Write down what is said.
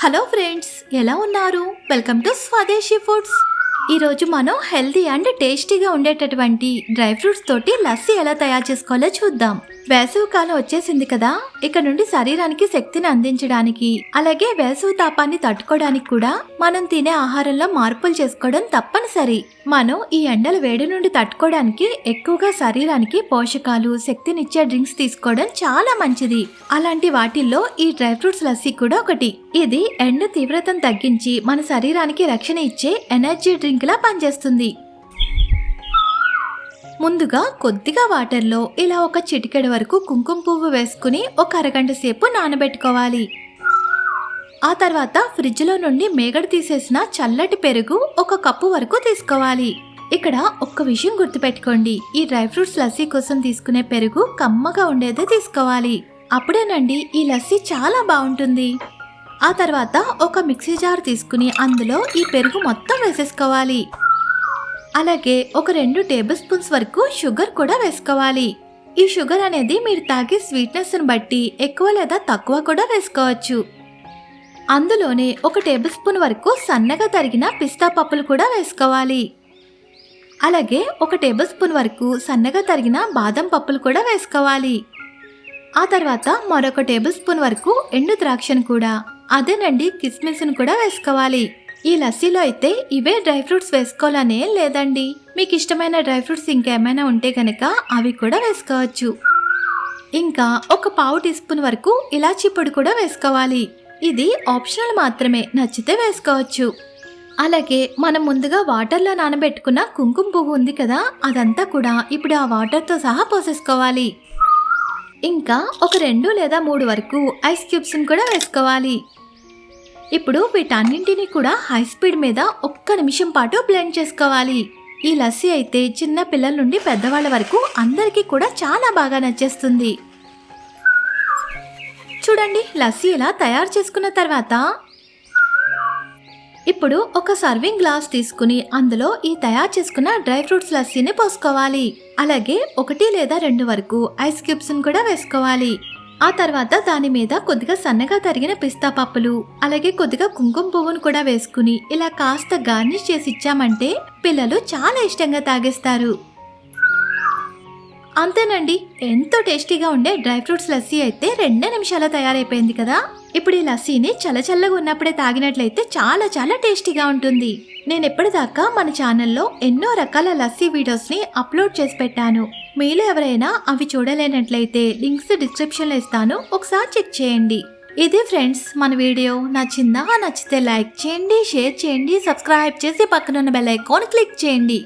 Hello friends, ఎలా ఉన్నారు? Welcome to స్వదేశీ ఫుడ్స్. ఈరోజు మనం హెల్తీ అండ్ టేస్టీగా ఉండేటటువంటి డ్రై ఫ్రూట్స్ తోటి లస్సీ ఎలా తయారు చేసుకోవాలో చూద్దాం. వేసవి కాలం వచ్చేసింది కదా, ఇక నుండి శరీరానికి శక్తిని అందించడానికి అలాగే వేసవి తాపాన్ని తట్టుకోవడానికి కూడా మనం తినే ఆహారంలో మార్పులు చేసుకోవడం తప్పనిసరి. మనం ఈ ఎండల వేడి నుండి తట్టుకోవడానికి ఎక్కువగా శరీరానికి పోషకాలు శక్తినిచ్చే డ్రింక్స్ తీసుకోవడం చాలా మంచిది. అలాంటి వాటిల్లో ఈ డ్రై ఫ్రూట్స్ లస్సీ కూడా ఒకటి. ఇది ఎండ తీవ్రతను తగ్గించి మన శరీరానికి రక్షణ ఇచ్చే ఎనర్జీ డ్రింక్ లా పనిచేస్తుంది. ముందుగా కొద్దిగా వాటర్లో ఇలా ఒక చిటికెడు వరకు కుంకుమ పువ్వు వేసుకుని ఒక అరగంట సేపు నానబెట్టుకోవాలి. ఆ తర్వాత ఫ్రిడ్జ్ లో నుండి మేగడ తీసేసిన చల్లటి పెరుగు ఒక కప్పు వరకు తీసుకోవాలి. ఇక్కడ ఒక్క విషయం గుర్తుపెట్టుకోండి, ఈ డ్రై ఫ్రూట్స్ లస్సీ కోసం తీసుకునే పెరుగు కమ్మగా ఉండేదే తీసుకోవాలి. అప్పుడేనండి ఈ లస్సీ చాలా బాగుంటుంది. ఆ తర్వాత ఒక మిక్సీ జార్ తీసుకుని అందులో ఈ పెరుగు మొత్తం వేసేసుకోవాలి. అలాగే ఒక 2 టేబుల్ స్పూన్స్ వరకు షుగర్ కూడా వేసుకోవాలి. ఈ షుగర్ అనేది మీరు తాగే స్వీట్నెస్ ను బట్టి ఎక్కువ లేదా తక్కువ కూడా వేసుకోవచ్చు. అందులోనే ఒక టేబుల్ స్పూన్ వరకు సన్నగా తరిగిన పిస్తా పప్పులు కూడా వేసుకోవాలి. అలాగే ఒక టేబుల్ స్పూన్ వరకు సన్నగా తరిగిన బాదం పప్పులు కూడా వేసుకోవాలి. ఆ తర్వాత మరొక టేబుల్ స్పూన్ వరకు ఎండు ద్రాక్షను కూడా, అదేనండి కిస్మిస్ ను కూడా వేసుకోవాలి. ఈ లస్సీలో అయితే ఇవే డ్రై ఫ్రూట్స్ వేసుకోవాలనే లేదండి, మీకు ఇష్టమైన డ్రై ఫ్రూట్స్ ఇంకేమైనా ఉంటే కనుక అవి కూడా వేసుకోవచ్చు. ఇంకా ఒక పావు టీ స్పూన్ వరకు ఇలాచీ పొడి కూడా వేసుకోవాలి. ఇది ఆప్షనల్ మాత్రమే, నచ్చితే వేసుకోవచ్చు. అలాగే మనం ముందుగా వాటర్లో నానబెట్టుకున్న కుంకుమ పువ్వు ఉంది కదా, అదంతా కూడా ఇప్పుడు ఆ వాటర్తో సహా పోసేసుకోవాలి. ఇంకా ఒక 2 లేదా 3 వరకు ఐస్ క్యూబ్స్ కూడా వేసుకోవాలి. ఇప్పుడు వీటన్నింటినీ కూడా హై స్పీడ్ మీద ఒక్క నిమిషం పాటు బ్లెండ్ చేసుకోవాలి. ఈ లస్సీ అయితే చిన్న పిల్లల నుండి పెద్దవాళ్ళ వరకు అందరికీ కూడా చాలా బాగా నచ్చేస్తుంది. చూడండి, లస్సీ ఇలా తయారు చేసుకున్న తర్వాత ఇప్పుడు ఒక సర్వింగ్ గ్లాస్ తీసుకుని అందులో ఈ తయారు చేసుకున్న డ్రై ఫ్రూట్స్ లస్సీని పోసుకోవాలి. అలాగే 1 లేదా 2 వరకు ఐస్ క్యూబ్స్ కూడా వేసుకోవాలి. ఆ తర్వాత దాని మీద కొద్దిగా సన్నగా తరిగిన పిస్తా పప్పులు అలాగే కొద్దిగా కుంకుమ పువ్వును కూడా వేసుకుని ఇలా కాస్త గార్నిష్ చేసి ఇచ్చామంటే పిల్లలు చాలా ఇష్టంగా తాగేస్తారు. అంతేనండి, ఎంతో టేస్టీగా ఉండే డ్రై ఫ్రూట్స్ లస్సీ అయితే 2 నిమిషాల్లో తయారైపోయింది కదా. ఇప్పుడు ఈ లస్సీని చల్లగా ఉన్నప్పుడే తాగినట్లయితే చాలా చాలా టేస్టీగా ఉంటుంది. నేను ఎప్పటిదాకా మన ఛానల్లో ఎన్నో రకాల లస్సీ వీడియోస్ ని అప్లోడ్ చేసి పెట్టాను. మీలో ఎవరైనా అవి చూడలేనట్లయితే లింక్స్ డిస్క్రిప్షన్ లో ఇస్తాను, ఒకసారి చెక్ చేయండి. ఇది ఫ్రెండ్స్ మన వీడియో. నచ్చితే లైక్ చేయండి, షేర్ చేయండి, సబ్స్క్రైబ్ చేసి పక్కనున్న బెల్ ఐకాన్ క్లిక్ చేయండి.